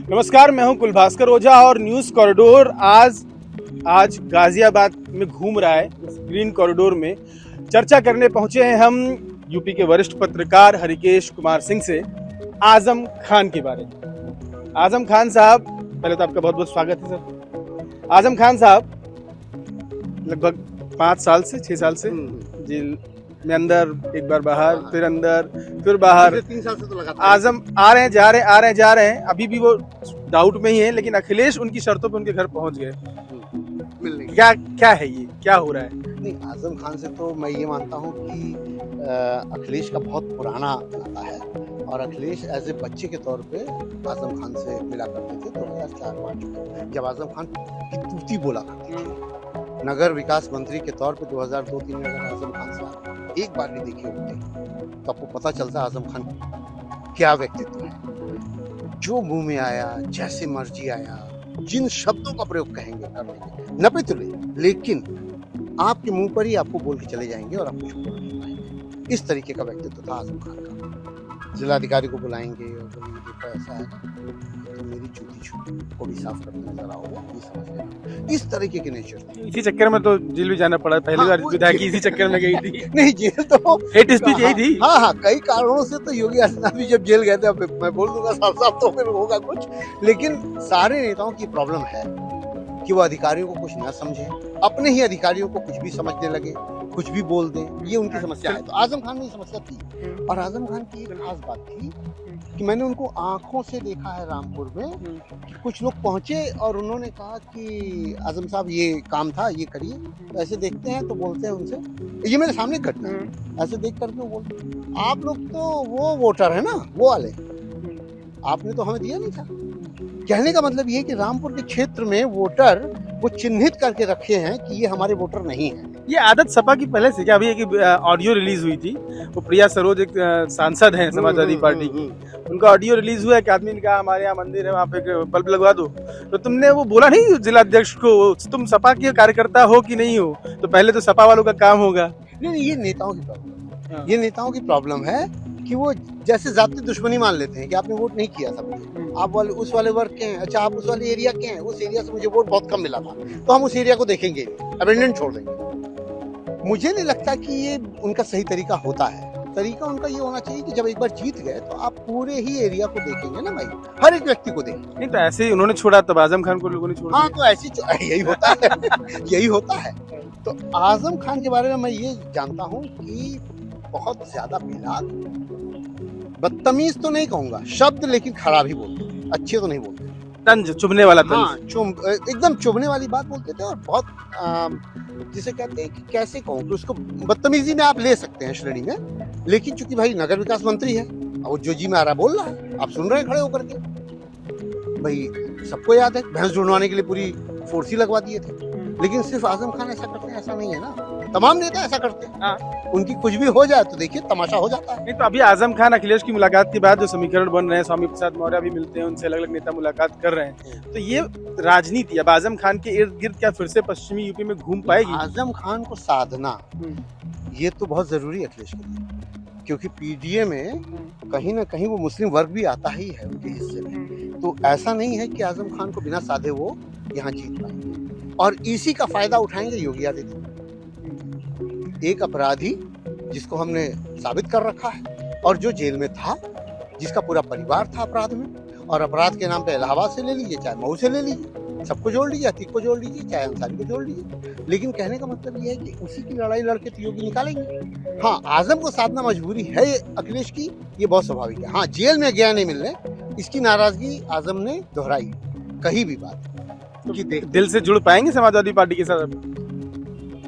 नमस्कार, मैं हूं कुलभास्कर ओझा और न्यूज़ कॉरिडोर आज गाजियाबाद में घूम रहा है। इस ग्रीन कॉरिडोर में चर्चा करने पहुंचे हैं हम यूपी के वरिष्ठ पत्रकार हरिकेश कुमार सिंह से आजम खान के बारे में। आजम खान साहब, पहले तो आपका बहुत बहुत स्वागत है सर। आजम खान साहब लगभग 5 साल से 6 साल से जेल में अंदर, एक बार बाहर, फिर अंदर, फिर बाहर। 3 साल से तो लगातार आजम आ रहे हैं, जा रहे हैं, आ रहे हैं, जा रहे हैं। अभी भी वो डाउट में ही है, लेकिन अखिलेश उनकी शर्तों पे उनके घर पहुंच गए। मिलने क्या है ये, क्या हो रहा है? नहीं, आजम खान से तो मैं ये मानता हूँ कि अखिलेश का बहुत पुराना नाता है और अखिलेश एज ए बच्चे के तौर पे आजम खान से मिला करते थे 2004-5 में, जब आजम खान की तूती बोला करती थी। नगर विकास मंत्री के तौर पे 2002-3 में अगर आजम खान से आप एक बार भी देखे होते तो आपको पता चलता आजम खान क्या व्यक्तित्व है। जो मुंह में आया, जैसे मर्जी आया, जिन शब्दों का प्रयोग कहेंगे कर लेंगे, नपे तुले, लेकिन आपके मुंह पर ही आपको बोल के चले जाएंगे और आप कुछ बोल नहीं पाएंगे। इस तरीके का व्यक्तित्व था आजम खान का। जिलाधिकारी को बुलाएंगे और बोलेंगे देखो ऐसा है ना, तो मेरी जूती को भी साफ करने नजर आओगे, ये समझ लेना। इस तरीके के नेचर थे। इसी चक्कर में तो जेल भी जाना पड़ा। पहली बार विधायक इसी चक्कर में गई थी। नहीं, जेल तो हेट स्पीच यही थी। हाँ, कई कारणों से तो योगी आदित्यनाथ भी जब जेल गए थे, अब मैं बोल दूंगा साफ तो फिर होगा कुछ, लेकिन सारे नेताओं की प्रॉब्लम है कि वो अधिकारियों को कुछ ना समझे, अपने ही अधिकारियों को कुछ भी समझने लगे, कुछ भी बोल दें, ये उनकी समस्या है। तो आजम खान में ये समस्या थी और आजम खान की एक खास बात थी कि मैंने उनको आंखों से देखा है रामपुर में कि कुछ लोग पहुंचे और उन्होंने कहा कि आजम साहब ये काम था, ये करिए। तो ऐसे देखते हैं तो बोलते हैं उनसे, ये मेरे सामने घटना है, ऐसे देख करके वो बोलते आप लोग तो वो वोटर है ना, वो वाले, आपने तो हमें दिया नहीं था। कहने का मतलब ये कि रामपुर के क्षेत्र में वोटर वो चिन्हित करके रखे हैं कि ये हमारे वोटर नहीं है। ये आदत सपा की पहले से क्या? अभी एक ऑडियो रिलीज हुई थी, वो प्रिया सरोज एक सांसद हैं समाजवादी पार्टी की, उनका ऑडियो रिलीज हुआ है कि आदमी ने कहा हमारे यहाँ मंदिर है, वहाँ पे बल्ब लगवा दो। तो तुमने वो बोला नहीं जिलाध्यक्ष को, तुम सपा के कार्यकर्ता हो कि नहीं हो? तो पहले तो सपा वालों का काम होगा। नहीं, ये नेताओं की प्रॉब्लम है। ये नेताओं की प्रॉब्लम है कि वो जैसे जाति दुश्मनी मान लेते हैं कि आपने वोट नहीं किया था मुझे, आप वाले उस वाले वर्ग के हैं, अच्छा आप उस वाले एरिया के हैं, उस एरिया से मुझे वोट बहुत कम मिला था तो हम उस एरिया को देखेंगे, अबेंडन छोड़ देंगे। मुझे नहीं लगता कि ये उनका सही तरीका होता है। तरीका उनका ये होना चाहिए कि जब एक बार जीत गए तो आप पूरे ही एरिया को देखेंगे ना भाई, हर एक व्यक्ति को देखेंगे। नहीं तो ऐसे ही उन्होंने छोड़ा, तब आजम खान को लोगों ने छोड़ा। हाँ, तो ऐसी यही होता है। यही होता है। तो आजम खान के बारे में मैं ये जानता हूँ कि बहुत ज्यादा बेलाग, बदतमीज तो नहीं कहूंगा शब्द, लेकिन खराब ही बोलते, अच्छे तो नहीं बोलते, तंज चुभने वाला तंज। हाँ, एकदम चुभने वाली बात बोलते थे और बहुत जिसे कहते हैं कि कैसे कहूँ कि उसको बदतमीजी में आप ले सकते हैं श्रेणी में, लेकिन चूंकि भाई नगर विकास मंत्री है, वो जो जी में आ रहा बोल रहा है, आप सुन रहे हैं खड़े होकर के। भाई सबको याद है भैंस ढूंढवाने के लिए पूरी फोर्स ही लगवा दिए थे, लेकिन सिर्फ आजम खान ऐसा करते हैं ऐसा नहीं है ना, तमाम नेता ऐसा करते हैं। हाँ। उनकी कुछ भी हो जाए तो देखिए तमाशा हो जाता है। नहीं तो अभी आजम खान अखिलेश की मुलाकात के बाद जो समीकरण बन रहे हैं, स्वामी प्रसाद मौर्य भी मिलते हैं, उनसे अलग अलग नेता मुलाकात कर रहे हैं, तो ये राजनीति अब आजम खान के इर्द गिर्द क्या फिर से पश्चिमी यूपी में घूम पाएगी? आजम खान को साधना ये तो बहुत जरूरी है अखिलेश के लिए, क्योंकि पीडीए में कहीं ना कहीं वो मुस्लिम वर्ग भी आता ही है उनके हिस्से में। तो ऐसा नहीं है कि आजम खान को बिना साधे वो यहाँ जीत पाएंगे, और इसी का फायदा उठाएंगे योगी आदित्यनाथ। एक अपराधी जिसको हमने साबित कर रखा है और जो जेल में था, जिसका पूरा परिवार था अपराध में, और अपराध के नाम पे इलाहाबाद से ले लीजिए, चाहे मऊ से ले लीजिए, सबको जोड़ लीजिए, अतीक को जोड़ लीजिए, चाहे अंसारी को जोड़ लीजिए, लेकिन कहने का मतलब ये है कि उसी की लड़ाई लड़के तो योगी निकालेंगे। हाँ, आजम को साधना मजबूरी है अखिलेश की, ये बहुत स्वाभाविक है। हाँ, जेल में गया नहीं मिलने, इसकी नाराजगी आजम ने दोहराई, कही भी बात कि दिल से जुड़ पाएंगे समाजवादी पार्टी के साथ?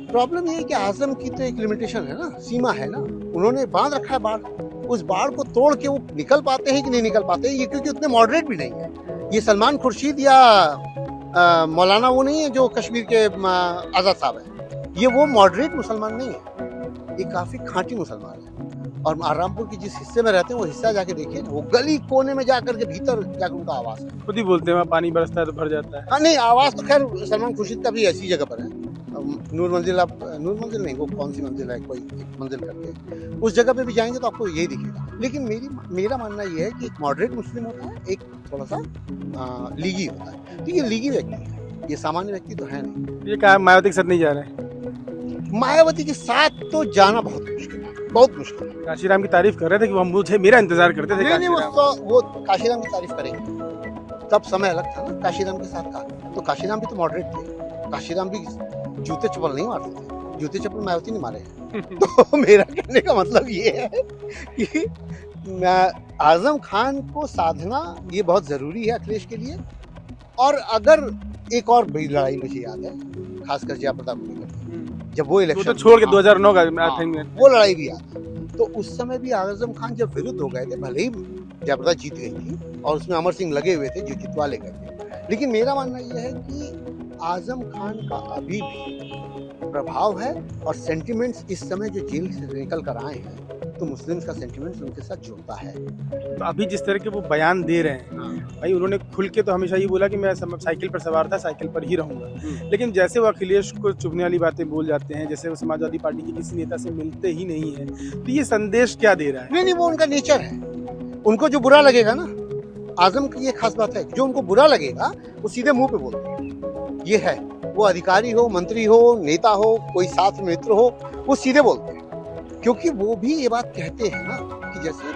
प्रॉब्लम ये है कि आजम की तो एक लिमिटेशन है ना, सीमा है ना, उन्होंने बांध रखा है बाढ़, उस बाढ़ को तोड़ के वो निकल पाते हैं कि नहीं निकल पाते हैं, ये क्योंकि उतने मॉडरेट भी नहीं है। ये सलमान खुर्शीद या मौलाना वो नहीं है जो कश्मीर के आजाद साहब है, ये वो मॉडरेट मुसलमान नहीं है, ये काफी खांटी मुसलमान है। और रामपुर की जिस हिस्से में रहते हैं वो हिस्सा जाके देखिए, वो गली कोने में जाकर के भीतर जाकर उनका आवास है। खुद ही बोलते हैं वहाँ पानी बरसता है तो भर जाता है। हाँ, नहीं, आवास तो खैर सलमान खुर्शीद का भी ऐसी जगह पर है, नूर मंजिल नहीं, वो कौन सी मंजिल है, कोई एक मंजिल करके, उस जगह पे भी जाएंगे तो आपको यही दिखेगा। लेकिन मेरा मानना ये है कि एक मॉडरेट मुस्लिम होता है, एक थोड़ा सा लीगी होता है। ठीक है, लीगी व्यक्ति है, ये सामान्य व्यक्ति तो है नहीं। ये कहा मायावती के साथ नहीं जा रहे हैं। मायावती के साथ तो जाना बहुत मुश्किल है, बहुत मुश्किल है। काशीराम की तारीफ कर रहे थे कि वो मुझे मेरा इंतजार करते थे। नहीं, काशीराम। वो काशीराम की तारीफ करेंगे, तब समय अलग था ना काशीराम के साथ का। तो काशीराम भी तो मॉडरेट थे, काशीराम भी जूते चप्पल नहीं मारते थे, जूते चप्पल मायावती ने मारे हैं। तो मेरा कहने का मतलब ये है कि आजम खान को साधना ये बहुत जरूरी है अखिलेश के लिए। और अगर एक और बड़ी लड़ाई मुझे याद है, खासकर जयप्रदा को लेकर, जब वो इलेक्शन तो छोड़ के 2009 का वो लड़ाई भी याद है। तो उस समय भी आजम खान जब विरुद्ध हो गए थे, भले ही जयप्रदा जीत गई थी और उसमें अमर सिंह लगे हुए थे जो जितवा ले गए थे, लेकिन मेरा मानना यह है कि आजम खान का अभी भी प्रभाव है। और सेंटिमेंट्स इस समय जो जेल से निकल कर आए हैं, तो मुस्लिम्स का सेंटिमेंट्स उनके साथ जुड़ता है। तो अभी जिस तरह के वो बयान दे रहे हैं भाई, उन्होंने खुल के तो हमेशा ये बोला कि मैं साइकिल पर सवार था, साइकिल पर ही रहूंगा। लेकिन जैसे वो अखिलेश को चुभने वाली बातें बोल जाते हैं, जैसे वो समाजवादी पार्टी के किसी नेता से मिलते ही नहीं है, तो ये संदेश क्या दे रहा है? नहीं, वो उनका नेचर है। उनको जो बुरा लगेगा ना, आजम की ये खास बात है, जो उनको बुरा लगेगा वो सीधे मुंह पे बोलते हैं। ये है, वो अधिकारी हो, मंत्री हो, नेता हो, कोई साथ मित्र हो, वो सीधे बोलते हैं। क्योंकि वो भी ये बात कहते हैं ना कि जैसे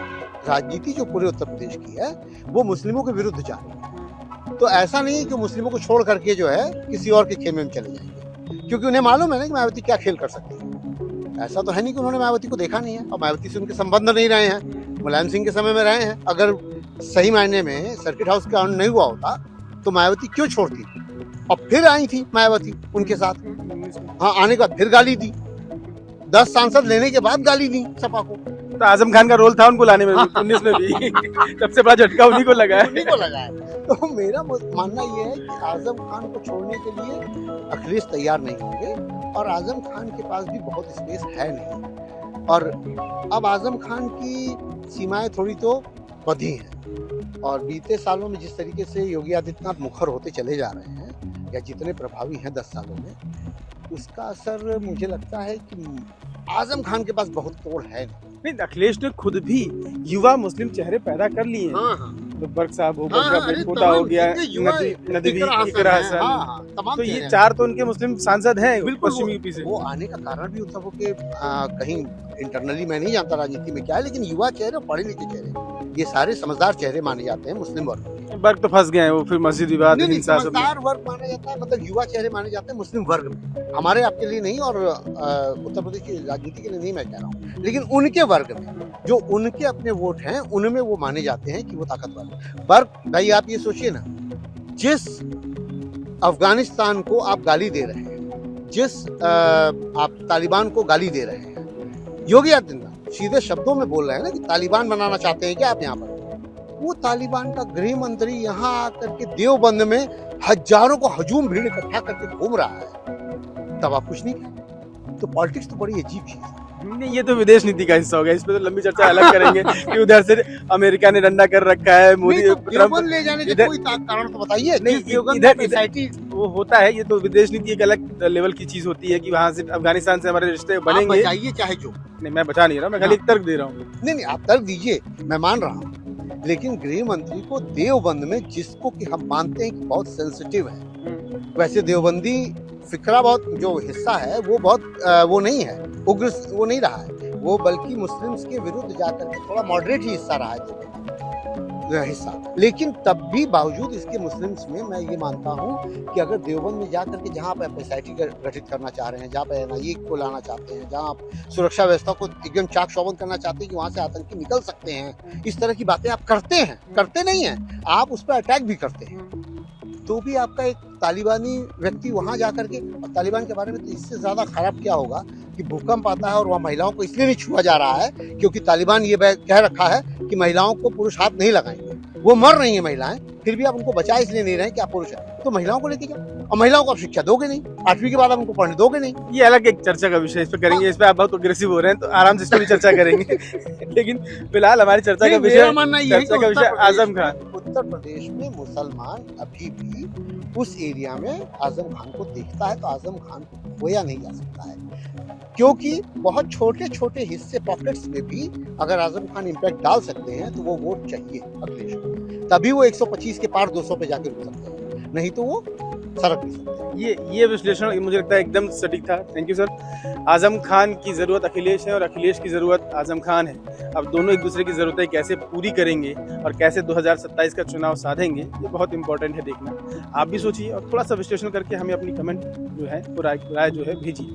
राजनीति जो पूरे उत्तर प्रदेश की है, वो मुस्लिमों के विरुद्ध जा रही है। तो ऐसा नहीं कि मुस्लिमों को छोड़ करके जो है किसी और के खेमे में चले जाएंगे, क्योंकि उन्हें मालूम है ना कि मायावती क्या खेल कर सकती है। ऐसा तो है नहीं कि उन्होंने मायावती को देखा नहीं है और मायावती से उनके संबंध नहीं रहे हैं, मुलायम सिंह के समय में रहे हैं। अगर सही मायने में सर्किट हाउस का ऑन नहीं हुआ होता तो मायावती क्यों छोड़ती? और फिर आई थी मायावती उनके साथ। हाँ, आने के बाद फिर गाली दी, 10 सांसद लेने के बाद गाली दी सपा को। तो आजम खान का रोल था उनको लाने में 19 में भी। सबसे बड़ा झटका उन्हीं को लगा है। तो मेरा मानना ये है कि आजम खान को छोड़ने के लिए अखिलेश तैयार नहीं होंगे, और आजम खान के पास भी बहुत स्पेस है नहीं। और अब आजम खान की सीमाएं थोड़ी तो बधी हैं, और बीते सालों में जिस तरीके से योगी आदित्यनाथ मुखर होते चले जा रहे हैं, या जितने प्रभावी हैं 10 सालों में, उसका असर मुझे लगता है कि आजम खान के पास बहुत तोड़ है नहीं। अखिलेश ने खुद भी युवा मुस्लिम चेहरे पैदा कर लिए हैं। तो बर्क साहब हो गया, पोता हो गया, नदवी इकरा हसन, तो ये 4 तो उनके मुस्लिम सांसद हैं पश्चिमी यूपी से। वो आने का कारण भी उन सबों के कहीं इंटरनली मैं नहीं जानता राजनीति में क्या है, लेकिन युवा चेहरे, पढ़े लिखे चेहरे, ये सारे समझदार चेहरे माने जाते हैं मुस्लिम वर्ग। वर्ग तो फंस गए हैं वो, फिर मस्जिद विवाद, समझदार वर्ग माना जाता है, मतलब युवा चेहरे माने जाते हैं मुस्लिम वर्ग में। हमारे आपके लिए नहीं, और उत्तर प्रदेश की राजनीति के लिए नहीं मैं कह रहा हूँ, लेकिन उनके वर्ग में जो उनके अपने वोट हैं, उनमें वो माने जाते हैं कि वो ताकतवर वर्ग। भाई आप ये सोचिए ना, जिस अफगानिस्तान को आप गाली दे रहे हैं, जिस आप तालिबान को गाली दे रहे हैं, योगी आदित्यनाथ सीधे शब्दों में बोल रहे हैं ना कि तालिबान बनाना चाहते हैं क्या आप यहाँ पर? वो तालिबान का गृह मंत्री यहाँ आकर के देवबंद में हजारों को हजूम भीड़ इकट्ठा करके घूम रहा है, तब आप कुछ नहीं कहें। तो पॉलिटिक्स तो बड़ी अजीब चीज है। नहीं, ये तो विदेश नीति का हिस्सा हो गया, इस पे तो लंबी चर्चा अलग करेंगे कि उधर से अमेरिका ने डंडा कर रखा है, मोदी ट्रंप ले जाने के कोई कारण तो बताइए। नहीं, इधर वो होता है, ये तो विदेश नीति एक अलग लेवल की चीज होती है कि वहाँ से अफगानिस्तान से हमारे रिश्ते बनेंगे। बचाइए चाहे जो। नहीं, मैं बचा नहीं रहा, मैं खाली एक तर्क दे रहा हूँ। नहीं, आप तर्क दीजिए, मैं मान रहा हूँ, लेकिन गृह मंत्री को देवबंद में, जिसको कि हम मानते हैं कि बहुत सेंसिटिव है, वैसे देवबंदी फिक्रा बहुत जो हिस्सा है वो बहुत वो नहीं है, उग्र वो नहीं रहा है वो, बल्कि मुस्लिम्स के विरुद्ध जाकर के थोड़ा मॉडरेट ही हिस्सा रहा है देवबंद हिस्सा। लेकिन तब भी बावजूद इसके मुस्लिम्स में मैं ये मानता हूँ कि अगर देवबंद में जाकर के जहाँ पर एसआईटी गठित करना चाह रहे हैं, जहाँ पर एनआईए को लाना चाहते हैं, जहाँ आप सुरक्षा व्यवस्था को एकदम चाक चौबंद करना चाहते हैं कि वहाँ से आतंकी निकल सकते हैं, इस तरह की बातें आप करते हैं, करते नहीं हैं, आप उस पर अटैक भी करते हैं, तो भी आपका एक तालिबानी व्यक्ति वहां जाकर के, और तालिबान के बारे में तो इससे ज्यादा खराब क्या होगा कि भूकंप आता है और वहाँ महिलाओं को इसलिए नहीं छुआ जा रहा है क्योंकि तालिबान ये कह रखा है कि महिलाओं को पुरुष हाथ नहीं लगाएंगे। वो मर रही है महिलाएं, फिर भी आप उनको बचा इसलिए नहीं रहे कि आप पुरुष हैं, तो महिलाओं को लेके जाओ, और महिलाओं को आप शिक्षा दोगे नहीं, 8वीं के बाद आप उनको पढ़ने दोगे नहीं। ये अलग एक चर्चा का विषय, इस पे करेंगे, इस पे आप बहुत अग्रेसिव हो रहे हैं, तो आराम से इस पे भी चर्चा करेंगे। लेकिन फिलहाल हमारी चर्चा का विषय मानना ये आजम खान। उत्तर प्रदेश में मुसलमान अभी भी उस एरिया में आजम खान को देखता है, तो आजम खान को खोया नहीं जा सकता है, क्योंकि बहुत छोटे-छोटे हिस्से पॉकेट्स में भी अगर आजम खान इम्पैक्ट डाल सकते हैं, तो वो वोट चाहिए अखिलेश को। तभी वो 125 के पार 200 पे जाके रुक सकते हैं, नहीं तो वो सरक नहीं सकते। ये विश्लेषण मुझे लगता है एकदम सटीक था। Thank you sir. Azam Khan की ज़रूरत अखिलेश है और अखिलेश की ज़रूरत आजम खान है। अब दोनों एक दूसरे की ज़रूरतें कैसे पूरी करेंगे और कैसे 2027 का चुनाव साधेंगे, ये बहुत इंपॉर्टेंट है देखना। आप भी सोचिए और थोड़ा सा विश्लेषण करके हमें अपनी कमेंट जो है वो राय जो है भेजिए।